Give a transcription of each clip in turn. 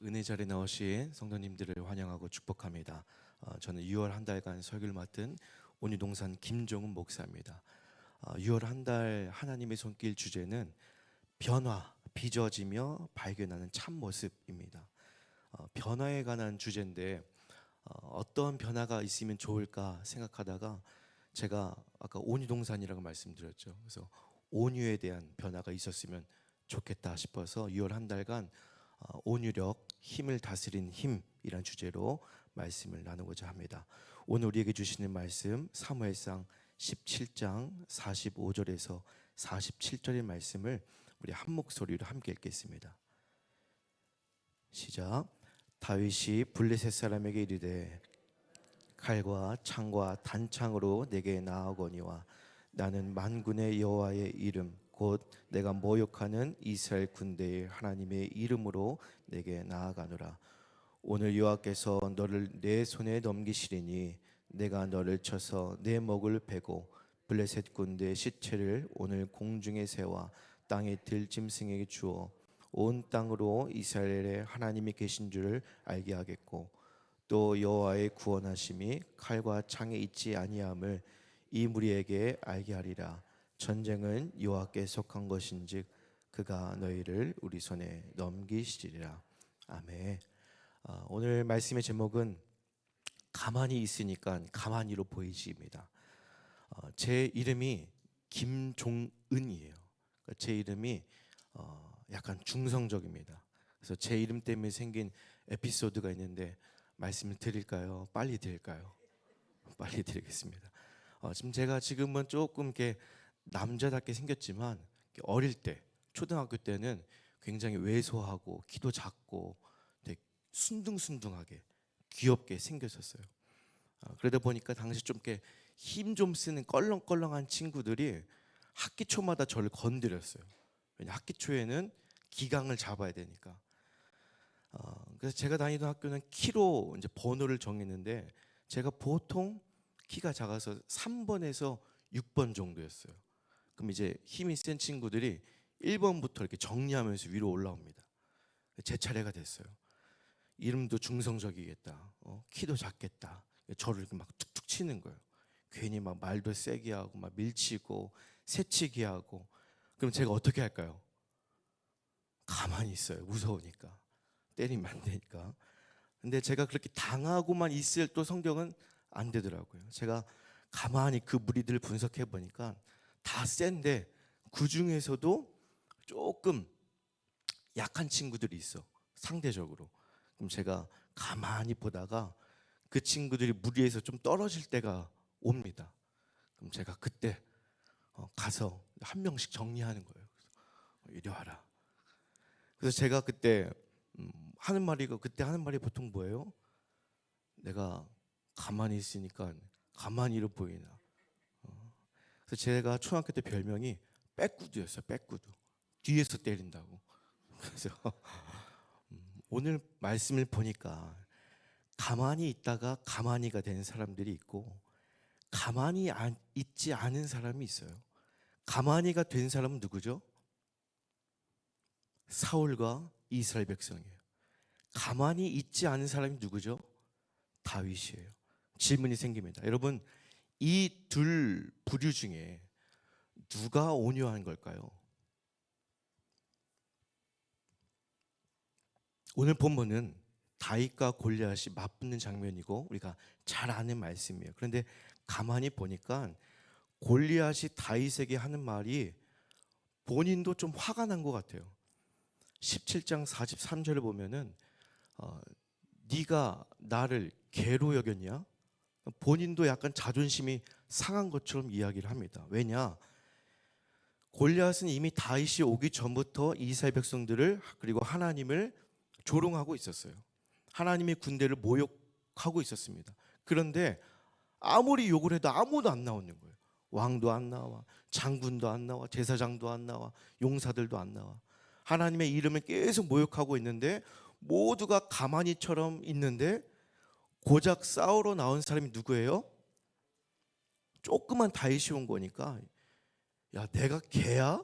은혜 자리에 나오신 성도님들을 환영하고 축복합니다. 저는 6월 한 달간 설교를 맡은 온유동산 김종훈 목사입니다. 6월 한 달 하나님의 손길 주제는 변화, 빚어지며 발견하는 참모습입니다. 변화에 관한 주제인데 어떤 변화가 있으면 좋을까 생각하다가 제가 아까 온유동산이라고 말씀드렸죠. 그래서 온유에 대한 변화가 있었으면 좋겠다 싶어서 6월 한 달간 온유력, 힘을 다스린 힘이란 주제로 말씀을 나누고자 합니다. 오늘 우리에게 주시는 말씀 사무엘상 17장 45절에서 47절의 말씀을 우리 한 목소리로 함께 읽겠습니다. 시작. 다윗이 블레셋 사람에게 이르되 칼과 창과 단창으로 내게 나아오거니와 나는 만군의 여호와의 이름 곧 내가 모욕하는 이스라엘 군대의 하나님의 이름으로 내게 나아가노라. 오늘 여호와께서 너를 내 손에 넘기시리니 내가 너를 쳐서 내 목을 베고 블레셋 군대의 시체를 오늘 공중에 세워 땅의 들짐승에게 주어 온 땅으로 이스라엘의 하나님이 계신 줄을 알게 하겠고 또 여호와의 구원하심이 칼과 창에 있지 아니함을 이 무리에게 알게 하리라. 전쟁은 여호와께 속한 것인즉 그가 너희를 우리 손에 넘기시리라. 아멘. 오늘 말씀의 제목은 가만히 있으니까 가만히로 보이지입니다. 제 이름이 김종은이에요. 제 이름이 약간 중성적입니다. 그래서 제 이름 때문에 생긴 에피소드가 있는데 말씀을 드릴까요? 빨리 드릴까요? 빨리 드리겠습니다. 지금 제가 지금은 조금 이렇게 남자답게 생겼지만 어릴 때 초등학교 때는 굉장히 왜소하고 키도 작고 되게 순둥순둥하게 귀엽게 생겼었어요. 그러다 보니까 당시 좀 이렇게 힘 좀 쓰는 껄렁껄렁한 친구들이 학기 초마다 저를 건드렸어요. 왜냐 학기 초에는 기강을 잡아야 되니까. 그래서 제가 다니던 학교는 키로 이제 번호를 정했는데 제가 보통 키가 작아서 3번에서 6번 정도였어요. 그럼 이제 힘이 센 친구들이 1번부터 이렇게 정리하면서 위로 올라옵니다. 제 차례가 됐어요. 이름도 중성적이겠다. 키도 작겠다. 저를 이렇게 막 툭툭 치는 거예요. 괜히 막 말도 세게 하고 막 밀치고 새치기 하고. 그럼 제가 어떻게 할까요? 가만히 있어요. 무서우니까. 때리면 안 되니까. 근데 제가 그렇게 당하고만 있을 또 성경은 안 되더라고요. 제가 가만히 그 무리들을 분석해 보니까 다 센데 그 중에서도 조금 약한 친구들이 있어. 상대적으로. 그럼 제가 가만히 보다가 그 친구들이 무리에서 좀 떨어질 때가 옵니다. 그럼 제가 그때 가서 한 명씩 정리하는 거예요. 이리 와라. 그래서 제가 그때 하는 말이가 그때 하는 말이 보통 뭐예요? 내가 가만히 있으니까 가만히로 보이나. 그래서 제가 초등학교 때 별명이 빼꾸두였어요. 빼꾸두. 뒤에서 때린다고. 그래서 오늘 말씀을 보니까 가만히 있다가 가만히가 된 사람들이 있고 가만히 있지 않은 사람이 있어요. 가만히가 된 사람은 누구죠? 사울과 이스라엘 백성이에요. 가만히 있지 않은 사람이 누구죠? 다윗이에요. 질문이 생깁니다. 여러분, 이 둘 부류 중에 누가 온유한 걸까요? 오늘 본문은 다윗과 골리앗이 맞붙는 장면이고 우리가 잘 아는 말씀이에요. 그런데 가만히 보니까 골리앗이 다윗에게 하는 말이 본인도 좀 화가 난 것 같아요. 17장 43절을 보면은 네가 나를 개로 여겼냐? 본인도 약간 자존심이 상한 것처럼 이야기를 합니다. 왜냐? 골리앗은 이미 다윗이 오기 전부터 이스라엘 백성들을 그리고 하나님을 조롱하고 있었어요. 하나님의 군대를 모욕하고 있었습니다. 그런데 아무리 욕을 해도 아무도 안 나오는 거예요. 왕도 안 나와, 장군도 안 나와, 제사장도 안 나와, 용사들도 안 나와. 하나님의 이름을 계속 모욕하고 있는데 모두가 가만히처럼 있는데 고작 싸우러 나온 사람이 누구예요? 조그만 다윗이 온 거니까 야 내가 개야?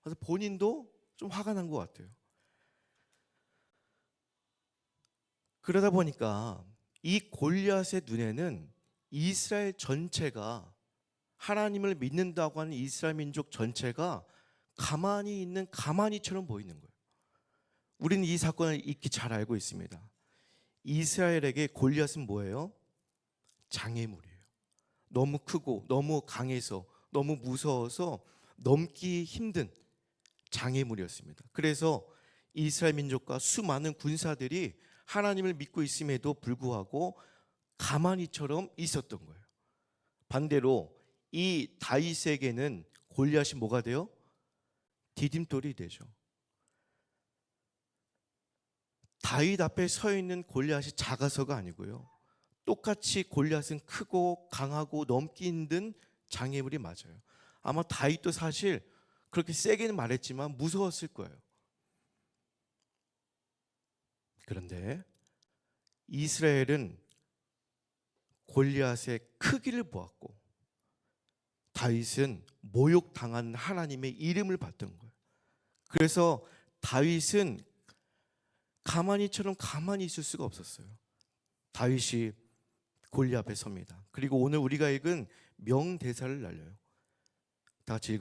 그래서 본인도 좀 화가 난 것 같아요. 그러다 보니까 이 골리앗의 눈에는 이스라엘 전체가, 하나님을 믿는다고 하는 이스라엘 민족 전체가 가만히 있는 가만히처럼 보이는 거예요. 우리는 이 사건을 익히 잘 알고 있습니다. 이스라엘에게 골리앗은 뭐예요? 장애물이에요. 너무 크고 너무 강해서, 너무 무서워서 넘기 힘든 장애물이었습니다. 그래서 이스라엘 민족과 수많은 군사들이 하나님을 믿고 있음에도 불구하고 가만히처럼 있었던 거예요. 반대로 이 다윗에게는 골리앗이 뭐가 돼요? 디딤돌이 되죠. 다윗 앞에 서 있는 골리앗이 작아서가 아니고요, 똑같이 골리앗은 크고 강하고 넘기 힘든 장애물이 맞아요. 아마 다윗도 사실 그렇게 세게는 말했지만 무서웠을 거예요. 그런데 이스라엘은 골리앗의 크기를 보았고, 다윗은 모욕당한 하나님의 이름을 받던 거예요. 그래서 다윗은 가만히처럼 가만히 있을 수가 없었어요. 다윗이 골리앗 앞에 섭니다. 그리고 오늘 우리가 읽은 명대사를 날려요. 다 같이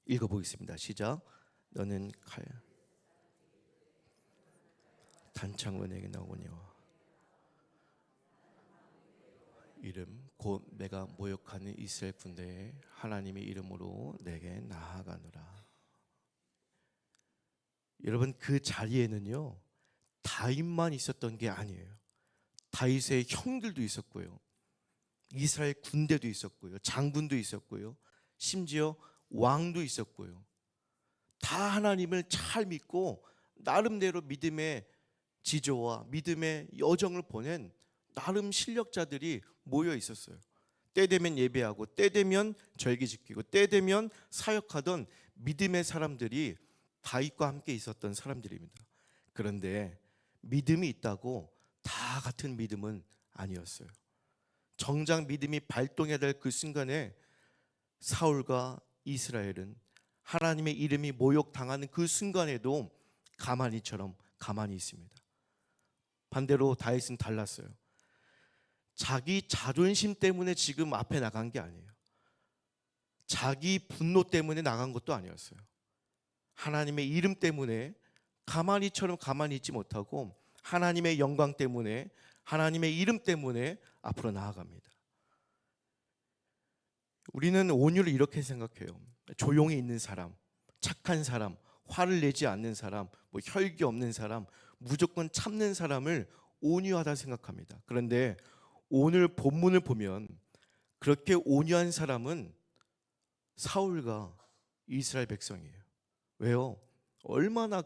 읽어보겠습니다. 시작. 너는 칼 단창으로 내게 나오거니와 이름 곧 내가 모욕하는 이스라엘 군대에 하나님의 이름으로 내게 나아가노라. 여러분, 그 자리에는요, 다윗만 있었던 게 아니에요. 다윗의 형들도 있었고요, 이스라엘 군대도 있었고요, 장군도 있었고요, 심지어 왕도 있었고요. 다 하나님을 잘 믿고 나름대로 믿음의 지조와 믿음의 여정을 보낸 나름 실력자들이 모여 있었어요. 때 되면 예배하고, 때 되면 절기 지키고, 때 되면 사역하던 믿음의 사람들이 다윗과 함께 있었던 사람들입니다. 그런데 믿음이 있다고 다 같은 믿음은 아니었어요. 정작 믿음이 발동해야 될 그 순간에 사울과 이스라엘은 하나님의 이름이 모욕당하는 그 순간에도 가만히처럼 가만히 있습니다. 반대로 다윗은 달랐어요. 자기 자존심 때문에 지금 앞에 나간 게 아니에요. 자기 분노 때문에 나간 것도 아니었어요. 하나님의 이름 때문에 가만히처럼 가만히 있지 못하고 하나님의 영광 때문에, 하나님의 이름 때문에 앞으로 나아갑니다. 우리는 온유를 이렇게 생각해요. 조용히 있는 사람, 착한 사람, 화를 내지 않는 사람, 혈기 없는 사람, 무조건 참는 사람을 온유하다 생각합니다. 그런데 오늘 본문을 보면 그렇게 온유한 사람은 사울과 이스라엘 백성이에요. 왜요? 얼마나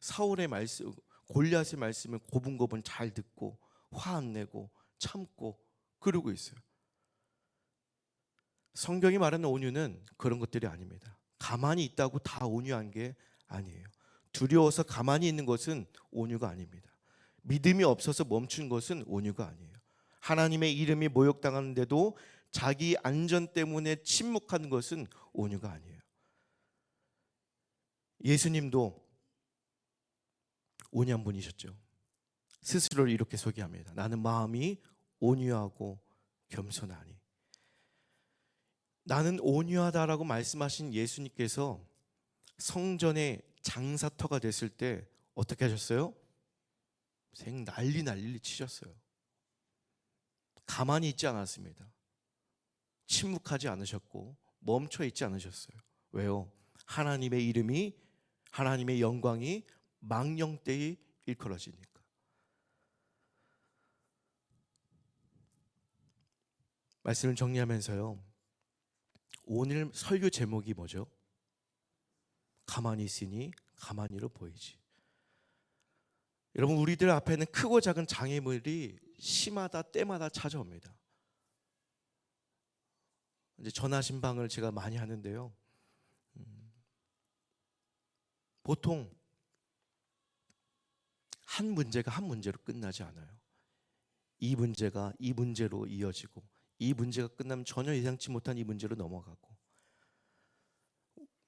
사울의 말씀, 골리앗의 말씀을 고분고분 잘 듣고 화 안 내고 참고 그러고 있어요. 성경이 말하는 온유는 그런 것들이 아닙니다. 가만히 있다고 다 온유한 게 아니에요. 두려워서 가만히 있는 것은 온유가 아닙니다. 믿음이 없어서 멈춘 것은 온유가 아니에요. 하나님의 이름이 모욕당하는데도 자기 안전 때문에 침묵하는 것은 온유가 아니에요. 예수님도 온유한 분이셨죠. 스스로를 이렇게 소개합니다. 나는 마음이 온유하고 겸손하니. 나는 온유하다라고 말씀하신 예수님께서 성전의 장사터가 됐을 때 어떻게 하셨어요? 난리 치셨어요. 가만히 있지 않았습니다. 침묵하지 않으셨고 멈춰 있지 않으셨어요. 왜요? 하나님의 이름이, 하나님의 영광이 망령되이 일컬어지니까. 말씀을 정리하면서요, 오늘 설교 제목이 뭐죠? 가만히 있으니 가만히로 보이지. 여러분, 우리들 앞에는 크고 작은 장애물이 시마다 때마다 찾아옵니다. 이제 전화신방을 제가 많이 하는데요, 보통 한 문제가 한 문제로 끝나지 않아요. 이 문제가 이 문제로 이어지고, 이 문제가 끝나면 전혀 예상치 못한 이 문제로 넘어가고,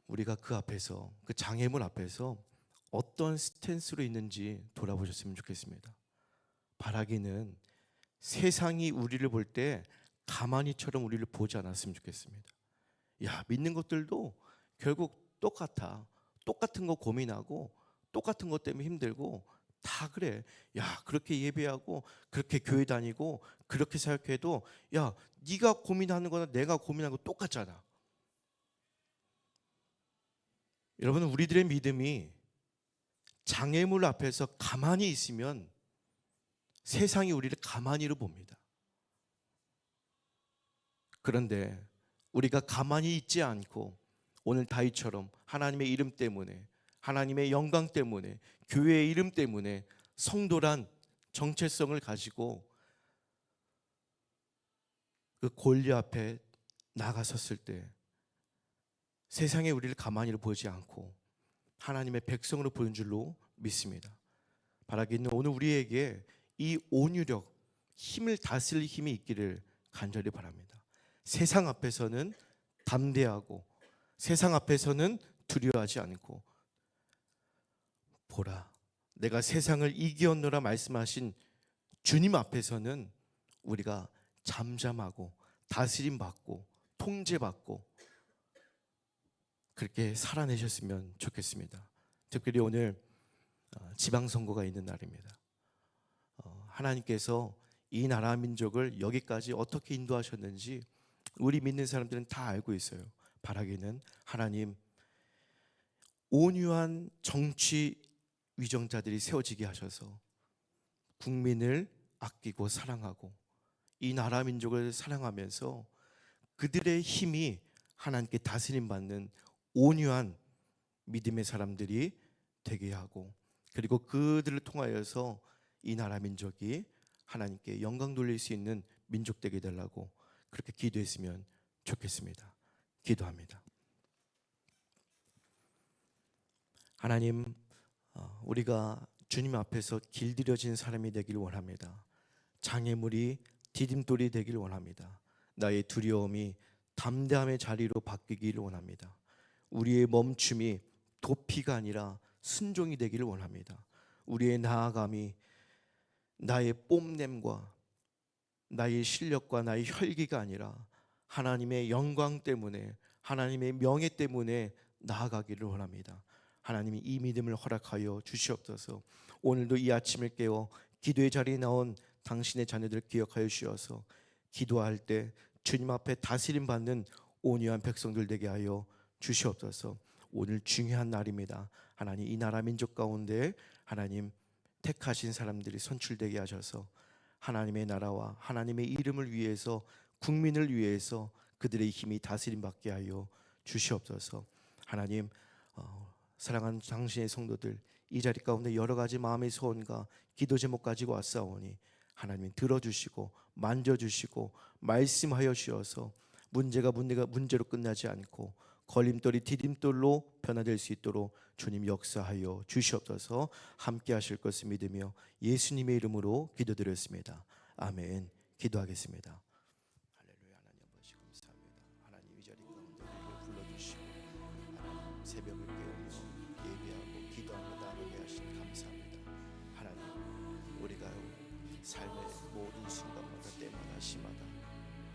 우리가 그 앞에서, 그 장애물 앞에서 어떤 스탠스로 있는지 돌아보셨으면 좋겠습니다. 바라기는 세상이 우리를 볼 때 가만히처럼 우리를 보지 않았으면 좋겠습니다. 야, 믿는 것들도 결국 똑같아. 똑같은 거 고민하고 똑같은 것 때문에 힘들고 다 그래. 야, 그렇게 예배하고 그렇게 교회 다니고 그렇게 사역해도 야, 네가 고민하는 거나 내가 고민하는 거 똑같잖아. 여러분, 우리들의 믿음이 장애물 앞에서 가만히 있으면 세상이 우리를 가만히로 봅니다. 그런데 우리가 가만히 있지 않고 오늘 다윗처럼 하나님의 이름 때문에, 하나님의 영광 때문에, 교회의 이름 때문에 성도란 정체성을 가지고 그 골리앗 앞에 나가섰을 때 세상에 우리를 가만히로 보지 않고 하나님의 백성으로 보는 줄로 믿습니다. 바라기는 오늘 우리에게 이 온유력, 힘을 다스릴 힘이 있기를 간절히 바랍니다. 세상 앞에서는 담대하고 세상 앞에서는 두려워하지 않고, 보라, 내가 세상을 이기었노라 말씀하신 주님 앞에서는 우리가 잠잠하고 다스림 받고 통제받고 그렇게 살아내셨으면 좋겠습니다. 특별히 오늘 지방선거가 있는 날입니다. 하나님께서 이 나라 민족을 여기까지 어떻게 인도하셨는지 우리 믿는 사람들은 다 알고 있어요. 바라기는 하나님, 온유한 정치 위정자들이 세워지게 하셔서 국민을 아끼고 사랑하고 이 나라 민족을 사랑하면서 그들의 힘이 하나님께 다스림 받는 온유한 믿음의 사람들이 되게 하고, 그리고 그들을 통하여서 이 나라 민족이 하나님께 영광 돌릴 수 있는 민족 되게 되려고 그렇게 기도했으면 좋겠습니다. 기도합니다. 하나님, 우리가 주님 앞에서 길들여진 사람이 되길 원합니다. 장애물이 디딤돌이 되길 원합니다. 나의 두려움이 담대함의 자리로 바뀌기를 원합니다. 우리의 멈춤이 도피가 아니라 순종이 되기를 원합니다. 우리의 나아감이 나의 뽐냄과 나의 실력과 나의 혈기가 아니라 하나님의 영광 때문에, 하나님의 명예 때문에 나아가기를 원합니다. 하나님이 이 믿음을 허락하여 주시옵소서. 오늘도 이 아침을 깨워 기도의 자리에 나온 당신의 자녀들 기억하여 주셔서 기도할 때 주님 앞에 다스림 받는 온유한 백성들 되게 하여 주시옵소서. 오늘 중요한 날입니다. 하나님, 이 나라 민족 가운데 하나님 택하신 사람들이 선출되게 하셔서 하나님의 나라와 하나님의 이름을 위해서, 국민을 위해서 그들의 힘이 다스림 받게 하여 주시옵소서. 하나님, 사랑하는 당신의 성도들, 이 자리 가운데 여러 가지 마음의 소원과 기도 제목 가지고 왔사오니 하나님 들어주시고 만져주시고 말씀하여 주셔서 문제가 문제로 끝나지 않고 걸림돌이 디딤돌로 변화될 수 있도록 주님 역사하여 주시옵소서. 함께 하실 것을 믿으며 예수님의 이름으로 기도드렸습니다. 아멘. 기도하겠습니다. 할렐루야. 하나님 아버지 감사합니다. 하나님, 이 자리 가운데 우리를 불러주시고 하나님 새벽을 깨우며 예배하고 기도하며 나누게 하신 감사합니다. 하나님, 우리가 삶의 모든 순간마다 때마다 시마다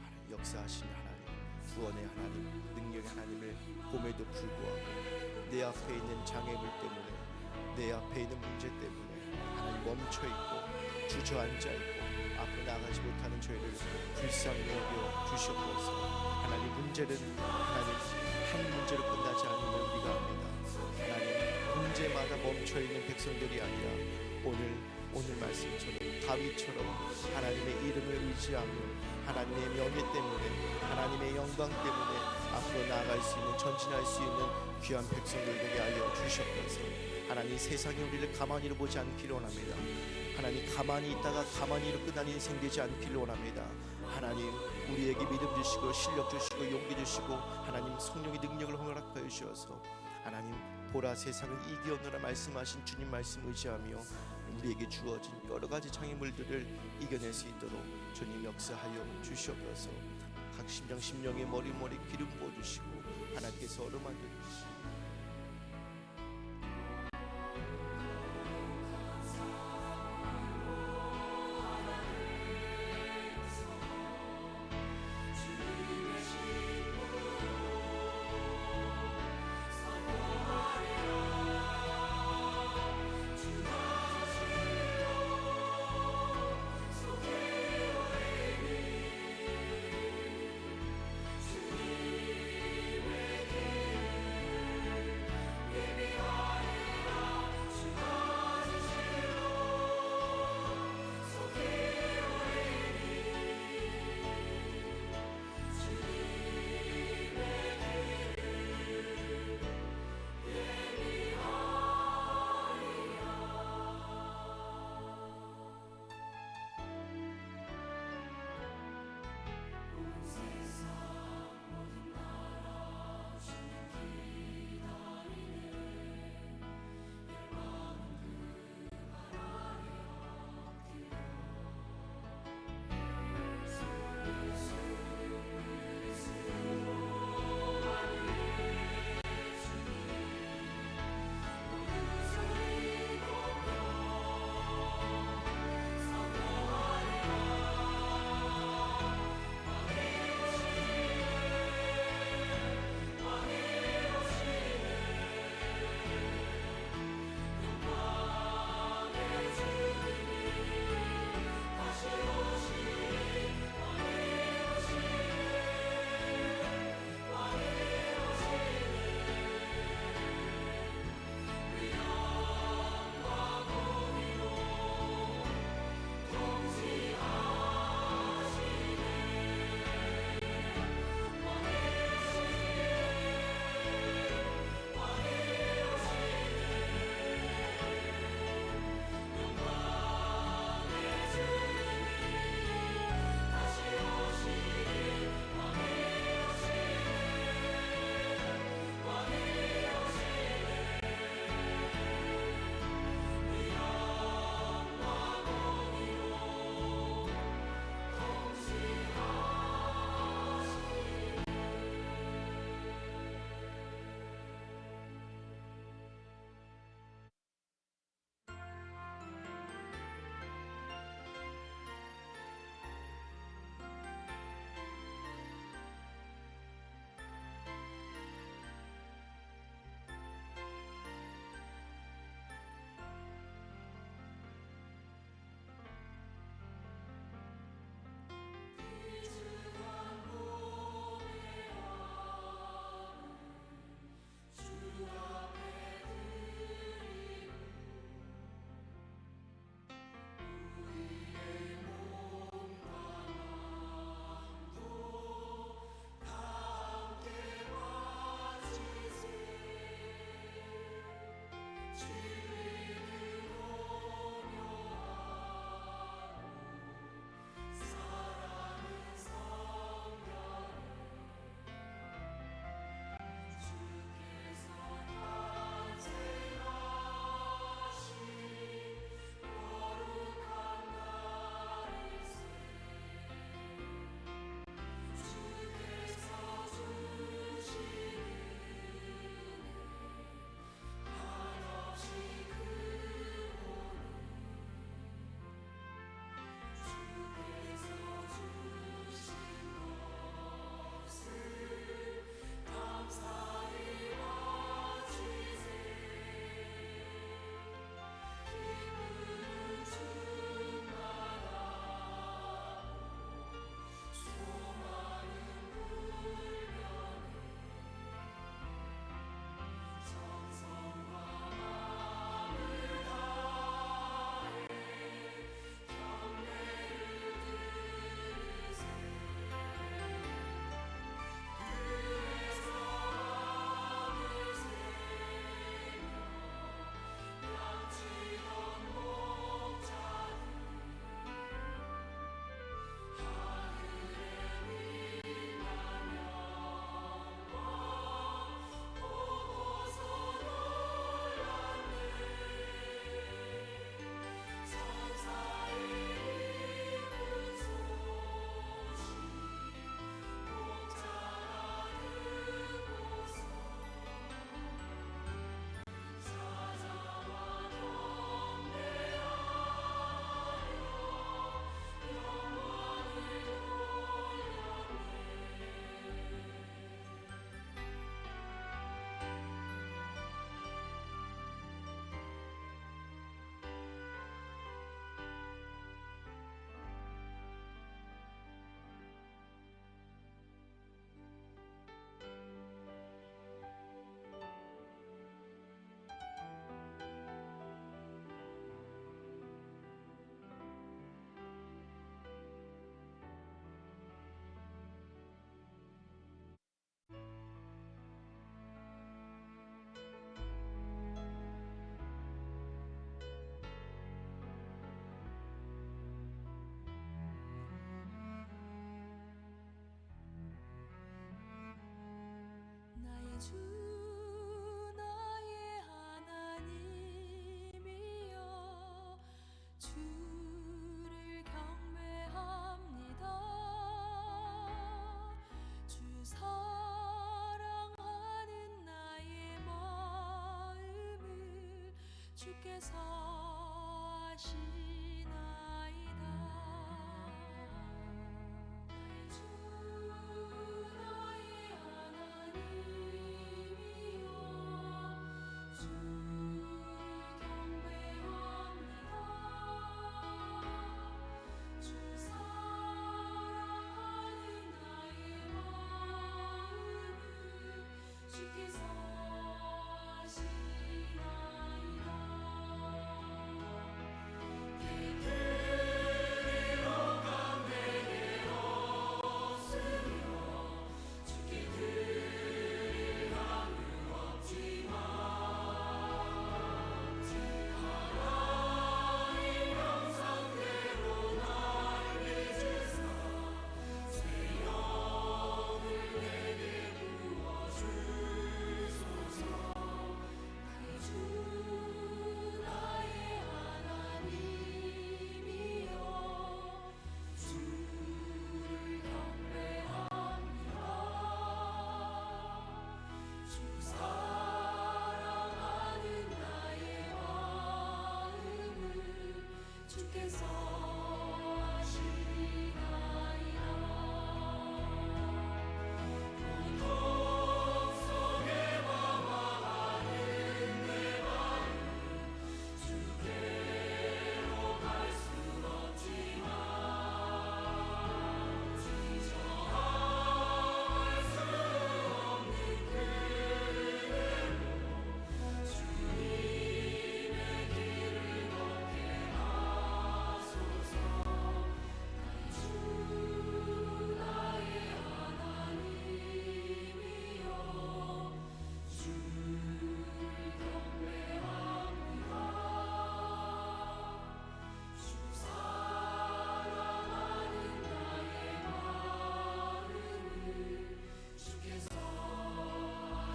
하나님 역사하신 하나님, 구원의 하나님, 능력의 하나님을 봄에도 불구하고 내 앞에 있는 장애물 때문에, 내 앞에 있는 문제 때문에 하나님 멈춰있고 주저앉아 있고 앞으로 나가지 못하는 저희를 불쌍히 여겨 주시옵소서. 하나님, 문제는 하나님 한 문제로 끝나지 않는 우리가 합니다. 하나님, 문제마다 멈춰있는 백성들이 아니라 오늘 말씀처럼 다윗처럼 하나님의 이름을 의지하며 하나님의 명예 때문에, 하나님의 영광 때문에 앞으로 나아갈 수 있는, 전진할 수 있는 귀한 백성들 되게 하여 주시옵소서. 하나님, 세상이 우리를 가만히로 보지 않기를 원합니다. 하나님, 가만히 있다가 가만히로 끝나는 인생 되지 않기를 원합니다. 하나님, 우리에게 믿음 주시고 실력 주시고 용기 주시고 하나님 성령의 능력을 허락하여 주셔서 하나님, 보라, 세상을 이기었노라 말씀하신 주님 말씀 의지하며 우리에게 주어진 여러 가지 장애물들을 이겨낼 수 있도록 주님 역사하여 주시옵소서. 각 심령의 머리 기름 부어주시고 하나님께서 어루만져 주시고 주 나의 하나님이여 주를 경배합니다. 주 사랑하는 나의 마음을 주께서 아시나이다. 주 나의 하나님이여 주를 경배합니다. 주 사랑하는 나의 마음을 주께서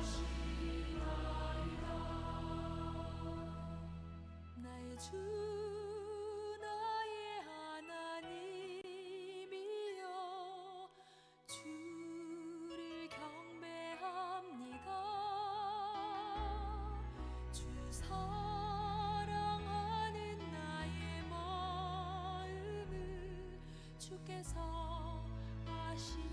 아시나이다. 나의 주 나의 하나님이여 주를 경배합니다. 주 사랑하는 나의 마음을 주께서 아시나이다.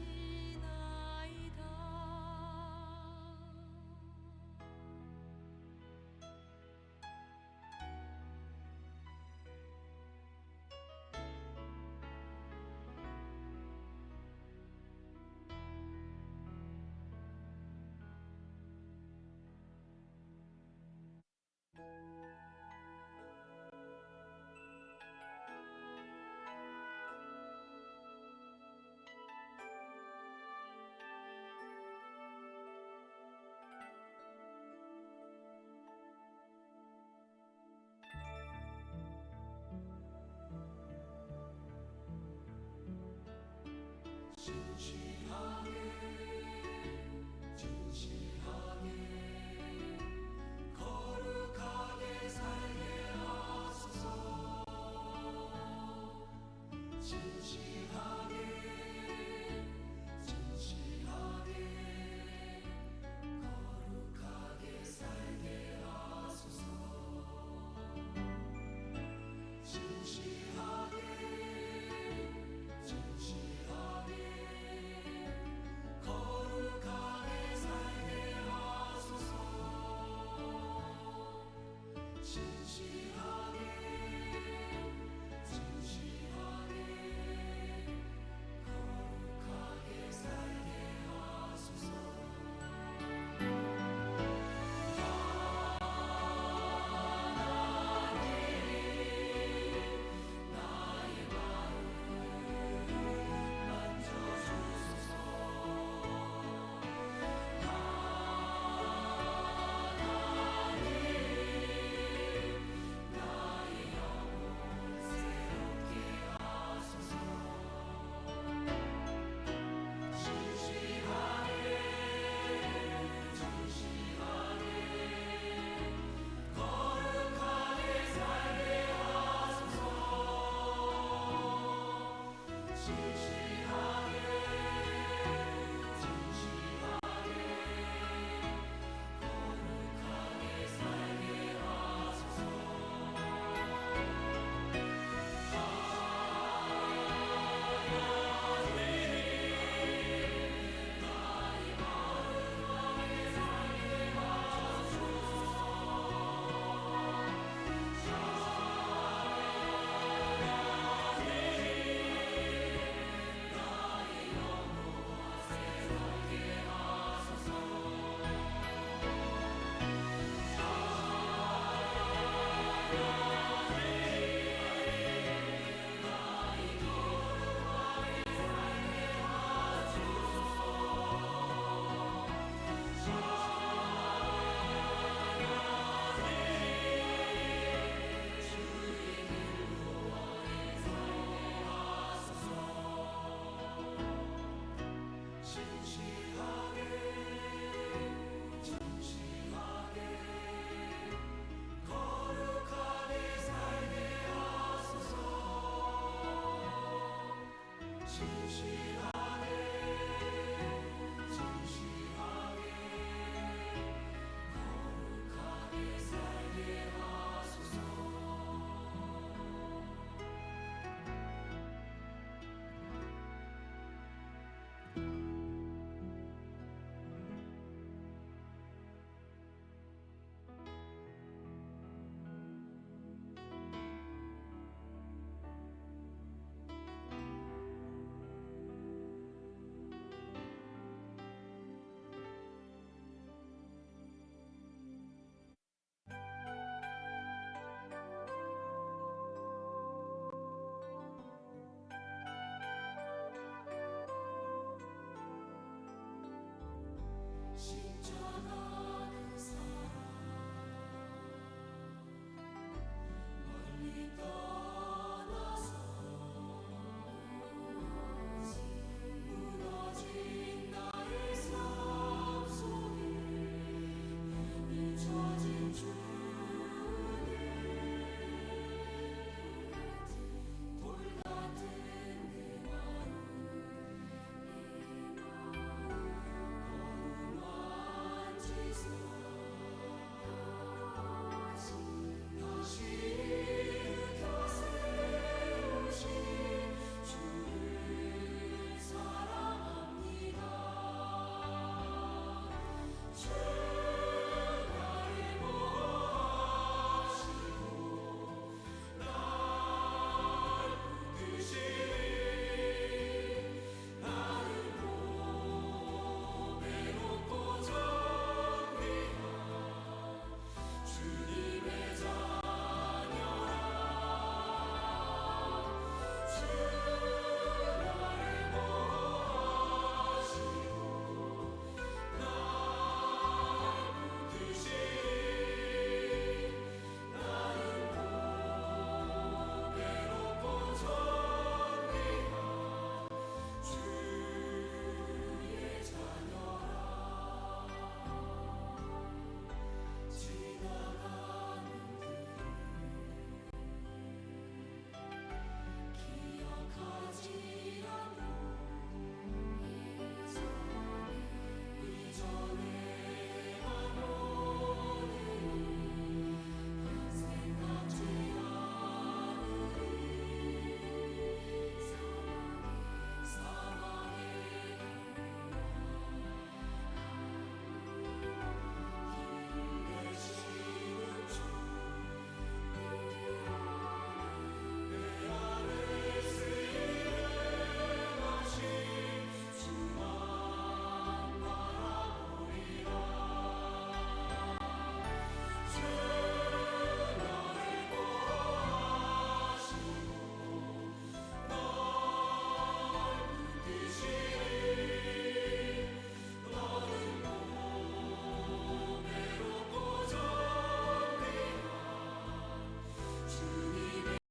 신시